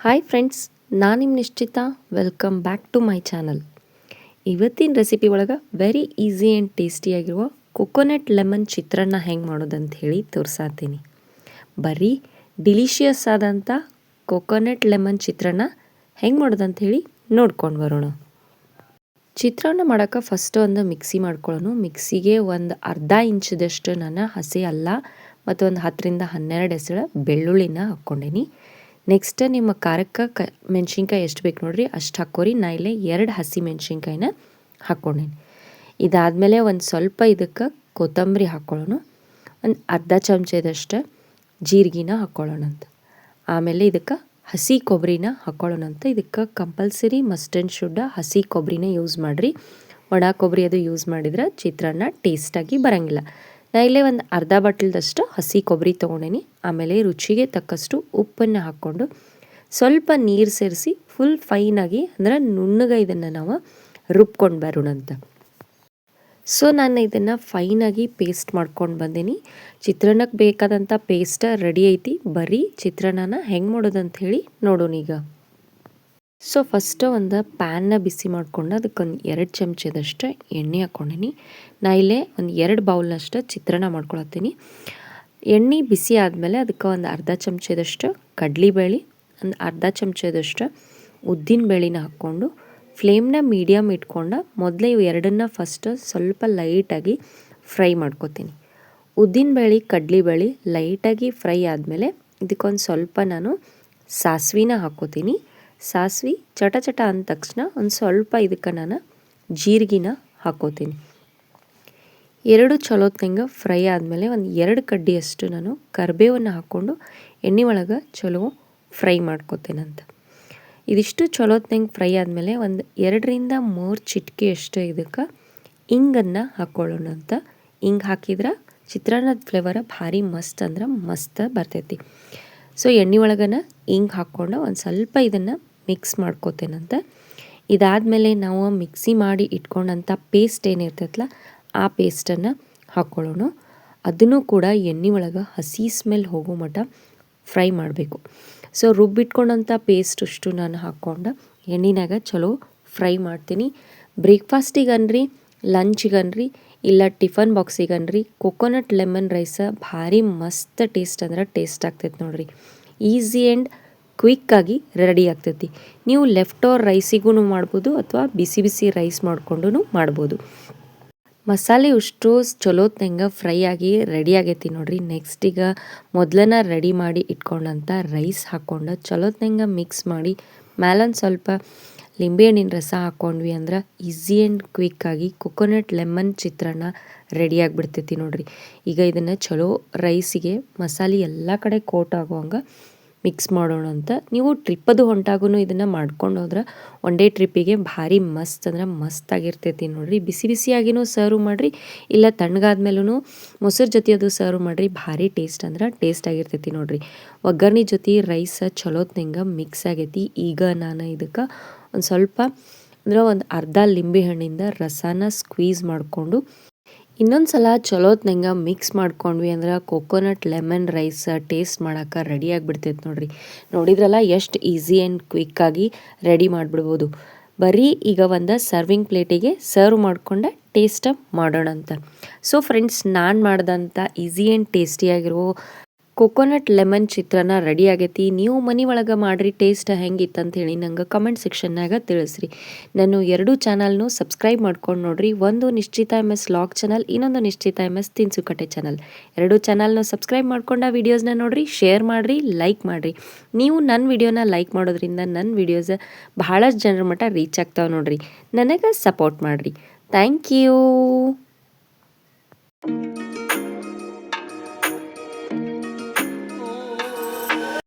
Hi friends, ನಾನು ನಿಮ್ಮ Nishchita. Welcome back to my channel. ಇವತ್ತಿನ ರೆಸಿಪಿ ಒಳಗೆ ವೆರಿ ಈಸಿ ಆ್ಯಂಡ್ ಟೇಸ್ಟಿಯಾಗಿರುವ ಕೊಕೊನಟ್ ಲೆಮನ್ ಚಿತ್ರಾನ್ನ ಹೆಂಗೆ ಮಾಡೋದಂತ ಹೇಳಿ ತೋರಿಸಾತೀನಿ. ಬರೀ ಡಿಲಿಷಿಯಸ್ ಆದಂಥ ಕೊಕೊನಟ್ ಲೆಮನ್ ಚಿತ್ರಾನ್ನ ಹೆಂಗೆ ಮಾಡೋದಂತ ಹೇಳಿ ನೋಡ್ಕೊಂಡು ಬರೋಣ. ಚಿತ್ರಾನ್ನ ಮಾಡೋಕೆ ಫಸ್ಟ್ ಒಂದು ಮಿಕ್ಸಿ ಮಾಡ್ಕೊಳ್ಳೋಣ. ಮಿಕ್ಸಿಗೆ ಒಂದು ಅರ್ಧ ಇಂಚದಷ್ಟು ನಾನು ಹಸಿ ಅಲ್ಲ ಮತ್ತು ಒಂದು 10-12 ಎಸಳು ಬೆಳ್ಳುಳ್ಳಿನ ಹಾಕ್ಕೊಂಡೇನಿ. ನೆಕ್ಸ್ಟ್ ನಿಮ್ಮ ಖಾರಕ್ಕೆ ಮೆಣಸಿನ್ಕಾಯಿ ಎಷ್ಟು ಬೇಕು ನೋಡಿರಿ ಅಷ್ಟು ಹಾಕ್ಕೋರಿ. ನಾ ಇಲ್ಲೇ 2 ಹಸಿ ಮೆಣಸಿನ್ಕಾಯಿನ ಹಾಕ್ಕೊಂಡೇನಿ. ಇದಾದಮೇಲೆ ಒಂದು ಸ್ವಲ್ಪ ಇದಕ್ಕೆ ಕೊತ್ತಂಬರಿ ಹಾಕ್ಕೊಳ್ಳೋಣ. ಒಂದು ಅರ್ಧ ಚಮಚದಷ್ಟು ಜೀರಿಗೆನ ಹಾಕ್ಕೊಳ್ಳೋಣಂತ. ಆಮೇಲೆ ಇದಕ್ಕೆ ಹಸಿ ಕೊಬ್ಬರಿನ ಹಾಕ್ಕೊಳ್ಳೋಣಂತ. ಇದಕ್ಕೆ ಕಂಪಲ್ಸರಿ ಮಸ್ಟ್ ಆ್ಯಂಡ್ ಶುಡ್ ಹಸಿ ಕೊಬ್ಬರಿನ ಯೂಸ್ ಮಾಡಿರಿ. ಒಣ ಕೊಬ್ಬರಿ ಅದು ಯೂಸ್ ಮಾಡಿದ್ರೆ ಚಿತ್ರಾನ್ನ ಟೇಸ್ಟಾಗಿ ಬರೋಂಗಿಲ್ಲ. ನಾ ಇಲ್ಲೇ ಒಂದು ಅರ್ಧ ಬಾಟಲ್ದಷ್ಟು ಹಸಿ ಕೊಬ್ಬರಿ ತೊಗೊಂಡೇನಿ. ಆಮೇಲೆ ರುಚಿಗೆ ತಕ್ಕಷ್ಟು ಉಪ್ಪನ್ನು ಹಾಕ್ಕೊಂಡು ಸ್ವಲ್ಪ ನೀರು ಸೇರಿಸಿ ಫುಲ್ ಫೈನಾಗಿ ಅಂದರೆ ನುಣ್ಣಗೆ ಇದನ್ನು ನಾವು ರುಬ್ಕೊಂಡು ಬರೋಣಂತ. ಸೊ ನಾನು ಇದನ್ನು ಫೈನಾಗಿ ಪೇಸ್ಟ್ ಮಾಡ್ಕೊಂಡು ಬಂದೀನಿ. ಚಿತ್ರಾನ್ನಕ್ಕೆ ಬೇಕಾದಂಥ ಪೇಸ್ಟ್ ರೆಡಿ ಐತಿ. ಬರೀ ಚಿತ್ರಾನ್ನನ ಹೆಂಗೆ ಮಾಡೋದಂತ ಹೇಳಿ ನೋಡೋಣ ಈಗ. ಸೊ ಫಸ್ಟು ಒಂದು ಪ್ಯಾನ್ನ ಬಿಸಿ ಮಾಡಿಕೊಂಡು ಅದಕ್ಕೊಂದು 2 ಚಮಚದಷ್ಟು ಎಣ್ಣೆ ಹಾಕ್ಕೊಂಡೀನಿ. ನಾ ಇಲ್ಲೇ ಒಂದು 2 ಬೌಲ್ನಷ್ಟು ಚಿತ್ರಾನ್ನ ಮಾಡ್ಕೊಳತ್ತೀನಿ. ಎಣ್ಣೆ ಬಿಸಿ ಆದಮೇಲೆ ಅದಕ್ಕೆ ಒಂದು ಅರ್ಧ ಚಮಚದಷ್ಟು ಕಡಲೆಬೇಳೆ, ಒಂದು ಅರ್ಧ ಚಮಚದಷ್ಟು ಉದ್ದಿನ ಬೇಳೆನ ಹಾಕ್ಕೊಂಡು ಫ್ಲೇಮ್ನ ಮೀಡಿಯಮ್ ಇಟ್ಕೊಂಡು ಮೊದಲೇ ಇವು ಎರಡನ್ನ ಫಸ್ಟ್ ಸ್ವಲ್ಪ ಲೈಟಾಗಿ ಫ್ರೈ ಮಾಡ್ಕೊತೀನಿ. ಉದ್ದಿನ ಬೇಳೆ ಕಡಲೆಬೇಳೆ ಲೈಟಾಗಿ ಫ್ರೈ ಆದಮೇಲೆ ಇದಕ್ಕೊಂದು ಸ್ವಲ್ಪ ನಾನು ಸಾಸಿವೆನ ಹಾಕ್ಕೋತೀನಿ. ಸಾಸಿವೆ ಚಟ ಚಟ ಅಂದ ತಕ್ಷಣ ಒಂದು ಸ್ವಲ್ಪ ಇದಕ್ಕೆ ನಾನು ಜೀರಿಗೆನ ಹಾಕ್ಕೋತೀನಿ. 2 ಚಲೋತ್ನಂಗೆ ಫ್ರೈ ಆದಮೇಲೆ ಒಂದು 2 ಕಡ್ಡಿಯಷ್ಟು ನಾನು ಕರಿಬೇವನ್ನು ಹಾಕ್ಕೊಂಡು ಎಣ್ಣೆ ಒಳಗೆ ಚಲೋ ಫ್ರೈ ಮಾಡ್ಕೋತೇನಂತ. ಇದಿಷ್ಟು ಚಲೋತ್ನಂಗೆ ಫ್ರೈ ಆದಮೇಲೆ ಒಂದು 2-3 ಚಿಟಿಕೆಯಷ್ಟು ಇದಕ್ಕೆ ಇಂಗನ್ನು ಹಾಕ್ಕೊಳ್ಳೋಣ ಅಂತ. ಹಿಂಗೆ ಹಾಕಿದ್ರೆ ಚಿತ್ರಾನ್ನದ ಫ್ಲೇವರ ಭಾರಿ ಮಸ್ತ್ ಅಂದ್ರೆ ಮಸ್ತ್ ಬರ್ತೈತಿ. ಸೊ ಎಣ್ಣೆ ಒಳಗನ ಹಿಂಗೆ ಹಾಕ್ಕೊಂಡು ಒಂದು ಸ್ವಲ್ಪ ಇದನ್ನು ಮಿಕ್ಸ್ ಮಾಡ್ಕೋತೇನಂತ. ಇದಾದಮೇಲೆ ನಾವು ಮಿಕ್ಸಿ ಮಾಡಿ ಇಟ್ಕೊಂಡಂಥ ಪೇಸ್ಟ್ ಏನಿರ್ತೈತಲ್ಲ ಆ ಪೇಸ್ಟನ್ನು ಹಾಕ್ಕೊಳ್ಳೋಣ. ಅದನ್ನು ಕೂಡ ಎಣ್ಣೆ ಒಳಗೆ ಹಸಿ ಸ್ಮೆಲ್ ಹೋಗೋ ಮಟ್ಟ ಫ್ರೈ ಮಾಡಬೇಕು. ಸೊ ರುಬ್ಬಿಟ್ಕೊಂಡಂಥ ಪೇಸ್ಟ್ ಅಷ್ಟು ನಾನು ಹಾಕ್ಕೊಂಡು ಎಣ್ಣೆನಾಗ ಚಲೋ ಫ್ರೈ ಮಾಡ್ತೀನಿ. ಬ್ರೇಕ್ಫಾಸ್ಟಿಗನ್ರಿ, ಲಂಚಿಗನ್ರಿ, ಇಲ್ಲ ಟಿಫನ್ ಬಾಕ್ಸಿಗನ್ರಿ ಕೊಕೊನಟ್ ಲೆಮನ್ ರೈಸ ಭಾರಿ ಮಸ್ತ್ ಟೇಸ್ಟ್ ಅಂದ್ರೆ ಟೇಸ್ಟ್ ಆಗ್ತೈತೆ ನೋಡ್ರಿ. ಈಸಿ ಆ್ಯಂಡ್ ಕ್ವಿಕ್ಕಾಗಿ ರೆಡಿ ಆಗ್ತೈತಿ. ನೀವು ಲೆಫ್ಟ್ ಓವರ್ ರೈಸಿಗೂ ಮಾಡ್ಬೋದು ಅಥವಾ ಬಿಸಿ ಬಿಸಿ ರೈಸ್ ಮಾಡ್ಕೊಂಡು ಮಾಡ್ಬೋದು. ಮಸಾಲೆ ಅಷ್ಟು ಚಲೋತ್ನಂಗೆ ಫ್ರೈ ಆಗಿ ರೆಡಿ ಆಗೈತಿ ನೋಡ್ರಿ. ನೆಕ್ಸ್ಟ್ ಈಗ ಮೊದಲನ ರೆಡಿ ಮಾಡಿ ಇಟ್ಕೊಂಡಂಥ ರೈಸ್ ಹಾಕ್ಕೊಂಡು ಚಲೋತ್ನಂಗೆ ಮಿಕ್ಸ್ ಮಾಡಿ ಮ್ಯಾಲೊಂದು ಸ್ವಲ್ಪ ಲಿಂಬೆಹಣ್ಣಿನ ರಸ ಹಾಕ್ಕೊಂಡ್ವಿ ಅಂದ್ರೆ ಈಸಿ ಆ್ಯಂಡ್ ಕ್ವಿಕ್ಕಾಗಿ ಕೊಕೊನಟ್ ಲೆಮನ್ ಚಿತ್ರಾನ್ನ ರೆಡಿ ಆಗಿಬಿಡ್ತೈತಿ ನೋಡ್ರಿ. ಈಗ ಇದನ್ನು ಚಲೋ ರೈಸಿಗೆ ಮಸಾಲೆ ಎಲ್ಲ ಕಡೆ ಕೋಟ್ ಆಗುವಂಗೆ ಮಿಕ್ಸ್ ಮಾಡೋಣ ಅಂತ. ನೀವು ಟ್ರಿಪ್ಪದು ಹೊಂಟಾಗೂ ಇದನ್ನು ಮಾಡ್ಕೊಂಡು ಹೋದ್ರೆ ಒನ್ ಡೇ ಟ್ರಿಪ್ಪಿಗೆ ಭಾರಿ ಮಸ್ತ್ ಅಂದ್ರೆ ಮಸ್ತ್ ಆಗಿರ್ತೈತಿ ನೋಡ್ರಿ. ಬಿಸಿ ಬಿಸಿಯಾಗಿನೂ ಸರ್ವ್ ಮಾಡಿರಿ, ಇಲ್ಲ ತಣ್ಣಗಾದ್ಮೇಲೂ ಮೊಸರು ಜೊತೆ ಅದು ಸರ್ವ್ ಮಾಡಿರಿ. ಭಾರಿ ಟೇಸ್ಟ್ ಅಂದ್ರೆ ಟೇಸ್ಟ್ ಆಗಿರ್ತೈತಿ ನೋಡ್ರಿ. ಒಗ್ಗರಣೆ ಜೊತೆ ರೈಸ್ ಚಲೋತ್ನಂಗೆ ಮಿಕ್ಸ್ ಆಗೈತಿ. ಈಗ ನಾನು ಇದಕ್ಕೆ ಒಂದು ಸ್ವಲ್ಪ ಅಂದ್ರೆ ಒಂದು ಅರ್ಧ ಲಿಂಬೆಹಣ್ಣಿಂದ ರಸನ ಸ್ಕ್ವೀಸ್ ಮಾಡಿಕೊಂಡು ಇನ್ನೊಂದು ಸಲ ಚಲೋತ್ನಂಗೆ ಮಿಕ್ಸ್ ಮಾಡ್ಕೊಂಡ್ವಿ ಅಂದ್ರೆ ಕೊಕೊನಟ್ ಲೆಮನ್ ರೈಸ್ ಟೇಸ್ಟ್ ಮಾಡೋಕೆ ರೆಡಿ ಆಗಿಬಿಡ್ತೈತೆ ನೋಡ್ರಿ. ನೋಡಿದ್ರಲ್ಲ ಎಷ್ಟು ಈಸಿ ಆ್ಯಂಡ್ ಕ್ವಿಕ್ಕಾಗಿ ರೆಡಿ ಮಾಡಿಬಿಡ್ಬೋದು. ಬರೀ ಈಗ ಒಂದು ಸರ್ವಿಂಗ್ ಪ್ಲೇಟಿಗೆ ಸರ್ವ್ ಮಾಡ್ಕೊಂಡು ಟೇಸ್ಟ್ ಮಾಡೋಣ ಅಂತ. ಸೊ ಫ್ರೆಂಡ್ಸ್, ನಾನು ಮಾಡಿದಂಥ ಈಸಿ ಆ್ಯಂಡ್ ಟೇಸ್ಟಿಯಾಗಿರೋ ಕೊಕೊನಟ್ ಲೆಮನ್ ಚಿತ್ರಾನ್ನ ರೆಡಿ ಆಗೈತಿ. ನೀವು ಮನೆ ಒಳಗೆ ಮಾಡಿರಿ. ಟೇಸ್ಟ್ ಹೆಂಗಿತ್ತು ಅಂತ ಹೇಳಿ ನಂಗೆ ಕಮೆಂಟ್ ಸೆಕ್ಷನ್ನಾಗ ತಿಳಿಸ್ರಿ. ನಾನು 2 ಚಾನಲ್ನು ಸಬ್ಸ್ಕ್ರೈಬ್ ಮಾಡ್ಕೊಂಡು ನೋಡ್ರಿ. ಒಂದು ನಿಶ್ಚಿತ MS ಲಾಗ್ ಚಾನಲ್, ಇನ್ನೊಂದು ನಿಶ್ಚಿತ MS ತಿನ್ಸುಕಟ್ಟೆ ಚಾನಲ್. 2 ಚಾನಲ್ನು ಸಬ್ಸ್ಕ್ರೈಬ್ ಮಾಡ್ಕೊಂಡು ಆ ವಿಡಿಯೋಸ್ನ ನೋಡ್ರಿ, ಶೇರ್ ಮಾಡಿರಿ, ಲೈಕ್ ಮಾಡಿರಿ. ನೀವು ನನ್ನ ವಿಡಿಯೋನ ಲೈಕ್ ಮಾಡೋದ್ರಿಂದ ನನ್ನ ವಿಡಿಯೋಸ್ ಬಹಳಷ್ಟು ಜನರ ಮಟ್ಟ ರೀಚ್ ಆಗ್ತಾವೆ ನೋಡ್ರಿ. ನನಗೆ ಸಪೋರ್ಟ್ ಮಾಡಿರಿ. Thank you.